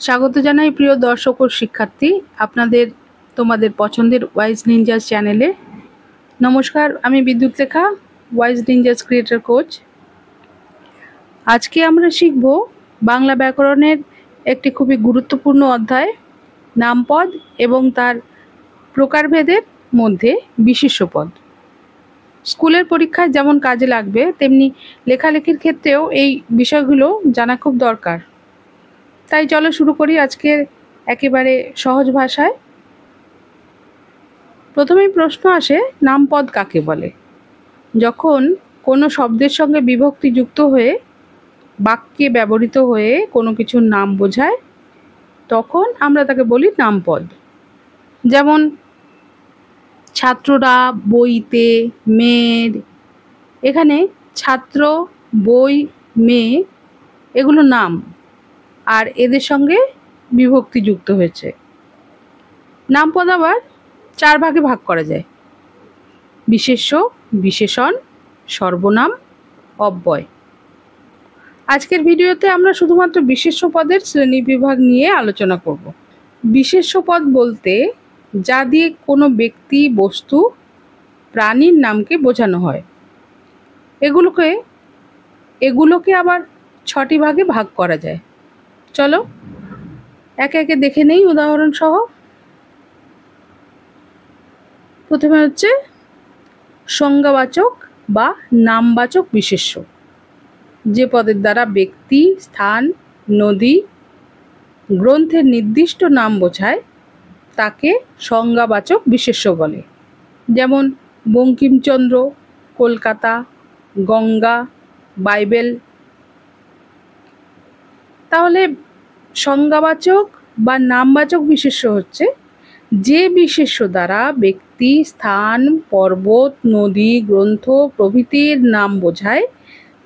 স্বাগত জানাই প্রিয় দর্শক ও শিক্ষার্থী আপনাদের তোমাদের পছন্দের ওয়াইজ নিনজাস চ্যানেলে। নমস্কার, আমি বিদ্যুৎ লেখা, ওয়াইজ নিনজাস ক্রিয়েটর কোচ। আজকে আমরা শিখব বাংলা ব্যাকরণের একটি খুবই গুরুত্বপূর্ণ অধ্যায়, নামপদ এবং তার প্রকারভেদের মধ্যে বিশেষ্য পদ। স্কুলের পরীক্ষায় যেমন কাজে লাগবে তেমনি লেখালেখির ক্ষেত্রেও এই বিষয়গুলো জানা খুব দরকার। তাই চলো শুরু করি আজকের একেবারে সহজ ভাষায়। প্রথমেই প্রশ্ন আসে, নামপদ কাকে বলে? যখন কোনো শব্দের সঙ্গে বিভক্তি যুক্ত হয়ে বাক্যে ব্যবহৃত হয়ে কোনো কিছুর নাম বোঝায় তখন আমরা তাকে বলি নামপদ। যেমন ছাত্ররা, বইতে, মেয়ের। এখানে ছাত্র, বই, মেয়ে এগুলো নাম, আর এদের সঙ্গে বিভক্তি যুক্ত হয়েছে। নামপদ আবার 4 ভাগে ভাগ করা যায়: বিশেষ্য, বিশেষণ, সর্বনাম, অব্যয়। আজকের ভিডিওতে আমরা শুধুমাত্র বিশেষ্য পদের শ্রেণীবিভাগ নিয়ে আলোচনা করব। বিশেষ্য পদ বলতে যা দিয়ে কোনো ব্যক্তি, বস্তু, প্রাণীর নামকে বোঝানো হয়। এগুলোকে আবার 6টি ভাগে ভাগ করা যায়। চলো একে একে দেখে নেই উদাহরণ সহ। প্রথমে হচ্ছে সংজ্ঞাবাচক বা নামবাচক বিশেষ্য। যে পদের দ্বারা ব্যক্তি, স্থান, নদী, গ্রন্থের নির্দিষ্ট নাম বোঝায় তাকে সংজ্ঞাবাচক বিশেষ্য বলে। যেমন বঙ্কিমচন্দ্র, কলকাতা, গঙ্গা, বাইবেল। তাহলে সংজ্ঞাবাচক বা নামবাচক বিশেষ্য হচ্ছে যে বিশেষ্য দ্বারা ব্যক্তি, স্থান, পর্বত, নদী, গ্রন্থ প্রভৃতির নাম বোঝায়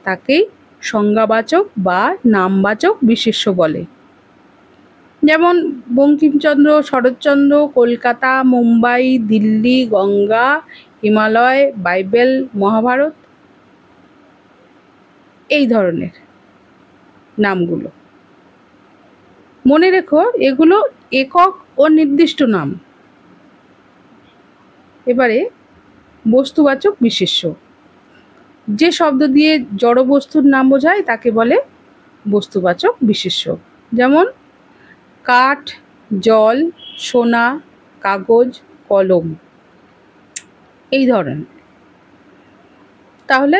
তাকেই সংজ্ঞাবাচক বা নামবাচক বিশেষ্য বলে। যেমন বঙ্কিমচন্দ্র, শরৎচন্দ্র, কলকাতা, মুম্বাই, দিল্লি, গঙ্গা, হিমালয়, বাইবেল, মহাভারত, এই ধরনের নামগুলো। মনে রেখো এগুলো একক ও নির্দিষ্ট নাম। এবারে বস্তুবাচক বিশেষ্য। যে শব্দ দিয়ে জড় বস্তুর নাম বোঝায় তাকে বলে বস্তুবাচক বিশেষ্য। যেমন কাঠ, জল, সোনা, কাগজ, কলম, এই ধরনের। তাহলে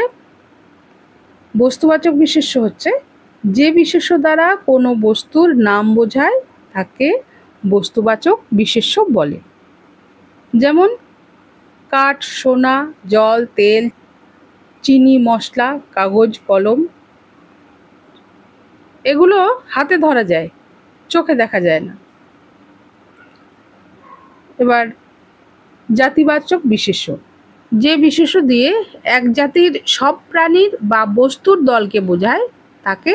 বস্তুবাচক বিশেষ্য হচ্ছে যে বিশেষ্য দ্বারা কোনো বস্তুর নাম বোঝায় তাকে বস্তুবাচক বিশেষ্য বলে। যেমন কাঠ, সোনা, জল, তেল, চিনি, মশলা, কাগজ, কলম। এগুলো হাতে ধরা যায়, চোখে দেখা যায় না। এবার জাতিবাচক বিশেষ্য। যে বিশেষ্য দিয়ে এক জাতির সব প্রাণীর বা বস্তুর দলকে বোঝায় তাকে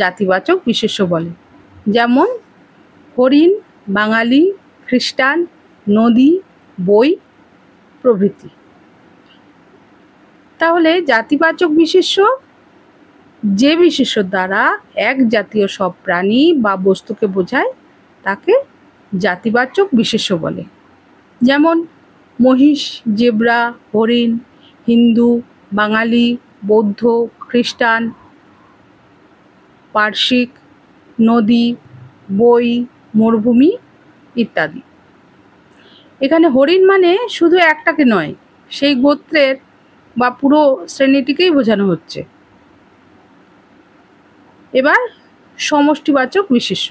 জাতিবাচক বিশেষ্য বলে। যেমন হরিণ, বাঙালি, খ্রিস্টান, নদী, বই প্রভৃতি। তাহলে জাতিবাচক বিশেষ্য যে বিশেষ্য দ্বারা এক জাতীয় সব প্রাণী বা বস্তুকে বোঝায় তাকে জাতিবাচক বিশেষ্য বলে। যেমন মহিষ, জেব্রা, হরিণ, হিন্দু, বাঙালি, বৌদ্ধ, খ্রিস্টান, পার্শ্বিক, নদী, বই, মরুভূমি ইত্যাদি। এখানে হরিণ মানে শুধু একটাকে নয়, সেই গোত্রের বা পুরো শ্রেণীটিকেই বোঝানো হচ্ছে। এবার সমষ্টিবাচক বিশেষ্য।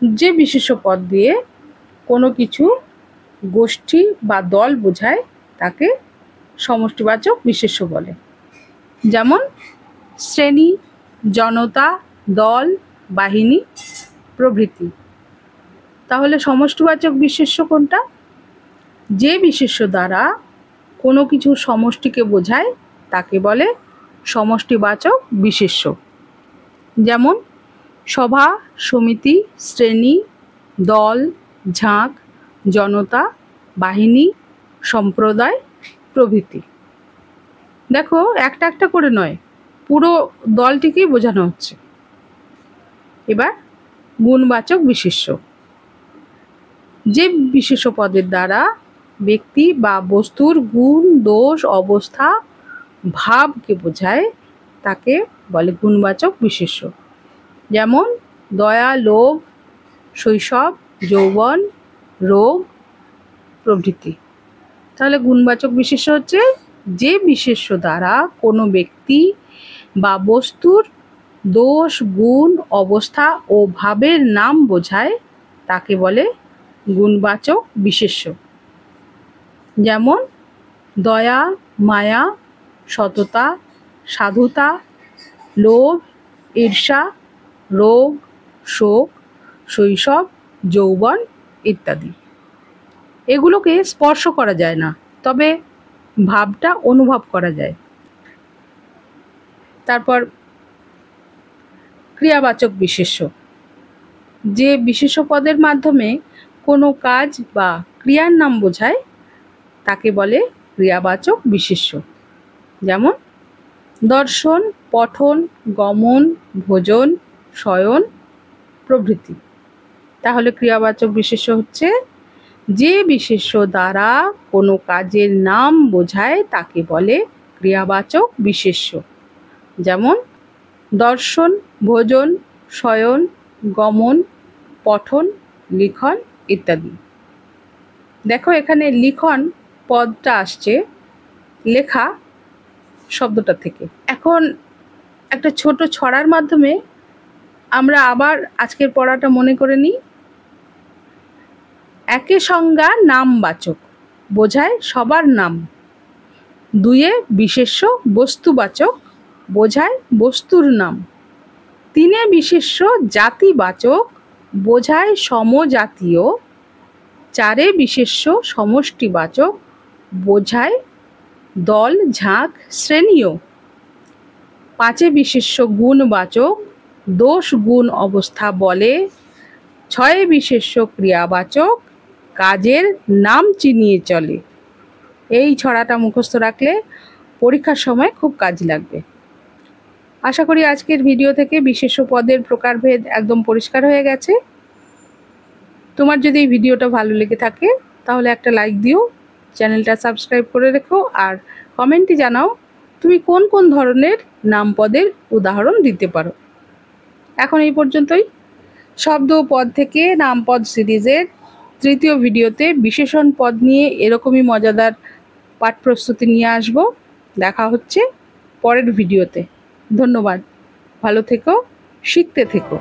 যে বিশেষ্য পদ দিয়ে কোনো কিছু গোষ্ঠী বা দল বোঝায় তাকে সমষ্টিবাচক বিশেষ্য বলে। যেমন শ্রেণী, জনতা, দল, বাহিনী প্রভৃতি। তাহলে সমষ্টিবাচক বিশেষ্য কোনটা? যে বিশেষ্য দ্বারা কোনো কিছু সমষ্টিকে বোঝায় তাকে বলে সমষ্টিবাচক বিশেষ্য। যেমন সভা, সমিতি, শ্রেণী, দল, ঝাঁক, জনতা, বাহিনী, সম্প্রদায় প্রভৃতি। দেখো একটা একটা করে নয়, পুরো দলটিকেই বোঝানো হচ্ছে। এবার গুণবাচক বিশেষ্য, যে বিশেষ্য পদের দ্বারা ব্যক্তি বা বস্তুর গুণ, দোষ, অবস্থা, ভাবকে বোঝায় তাকে বলে গুণবাচক বিশেষ্য। যেমন দয়া, লোভ, শৈশব, যৌবন, রোগ প্রভৃতি। তাহলে গুণবাচক বিশেষ্য হচ্ছে যে বিশেষ্য দ্বারা কোনো ব্যক্তি বা বস্তুর দোষ, গুণ, অবস্থা ও ভাবের নাম বোঝায় তাকে বলে গুণবাচক বিশেষ্য। যেমন দয়া, মায়া, সততা, সাধুতা, লোভ, ঈর্ষা, রোগ, শোক, শৈশব, যৌবন ইত্যাদি। এগুলোকে স্পর্শ করা যায় না, তবে ভাবটা অনুভব করা যায়। তারপর ক্রিয়াবাচক বিশেষ্য, যে বিশেষ্য পদের মাধ্যমে কোনো কাজ বা ক্রিয়ার নাম বোঝায় তাকে বলে ক্রিয়াবাচক বিশেষ্য। যেমন দর্শন, পঠন, গমন, ভোজন, শয়ন প্রভৃতি। তাহলে ক্রিয়াবাচক বিশেষ্য হচ্ছে যে বিশেষ্য দ্বারা কোনো কাজের নাম বোঝায় তাকে বলে ক্রিয়াবাচক বিশেষ্য। যেমন দর্শন, ভোজন, শয়ন, গমন, পঠন, লিখন ইত্যাদি। দেখো এখানে লিখন পদটা আসছে লেখা শব্দটা থেকে। এখন একটা ছোট ছড়ার মাধ্যমে আমরা আবার আজকের পড়াটা মনে করে নিই। একে সংজ্ঞা নামবাচক, বোঝায় সবার নাম। দুয়ে বিশেষ্য বস্তুবাচক, বোঝায় বস্তুর নাম। তিনে বিশেষ্য জাতিবাচক, বোঝায় সমজাতীয়। চারে বিশেষ্য সমষ্টিবাচক, বোঝায় দল, ঝাঁক, শ্রেণীয়। পাঁচে বিশেষ্য গুণবাচক, দোষ, গুণ, অবস্থা বলে। ছয়ে বিশেষ্য ক্রিয়াবাচক, কাজের নাম চিনিয়ে চলে। এই ছড়াটা মুখস্থ রাখলে পরীক্ষার সময় খুব কাজে লাগবে। আশা করি আজকের ভিডিও থেকে বিশেষ্য পদের প্রকারভেদ একদম পরিষ্কার হয়ে গেছে। তোমার যদি এই ভিডিওটা ভালো লেগে থাকে তাহলে একটা লাইক দিও, চ্যানেলটা সাবস্ক্রাইব করে রেখো, আর কমেন্টে জানাও তুমি কোন কোন ধরনের নামপদের উদাহরণ দিতে পারো। এখন এই পর্যন্তই। শব্দ ও পদ থেকে নামপদ সিরিজের তৃতীয় ভিডিওতে বিশেষণ পদ নিয়ে এরকমই মজাদার পাঠ প্রস্তুতি নিয়ে আসব। দেখা হচ্ছে পরের ভিডিওতে। ধন্যবাদ। ভালো থেকো, শিখতে থেকো।